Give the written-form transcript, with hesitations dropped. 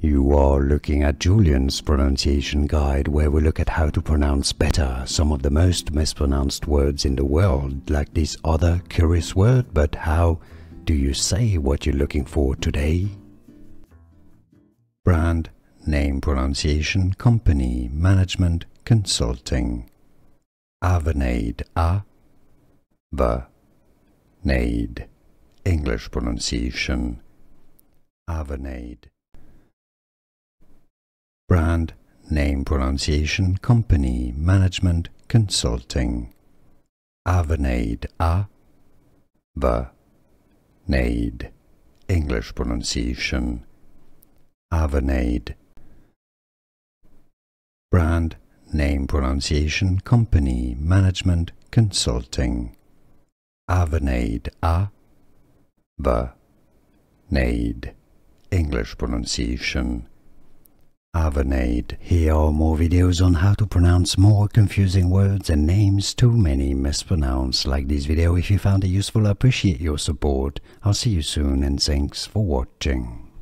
You are looking at Julian's pronunciation guide, where we look at how to pronounce better some of the most mispronounced words in the world, like this other curious word. But how do you say what you're looking for today? Brand, name, pronunciation, company, management, consulting. Avanade, A-V-A-N-A-D-E. English pronunciation. Avanade. Brand, name, pronunciation, company, management, consulting. Avanade, A-V-A-N-A-D-E. English pronunciation. Avanade. Brand, name, pronunciation, company, management, consulting. Avanade, A-V-A-N-A-D-E. English pronunciation. Avanade. Here are more videos on how to pronounce more confusing words and names too many mispronounced. Like this video if you found it useful. I appreciate your support. I'll see you soon and thanks for watching.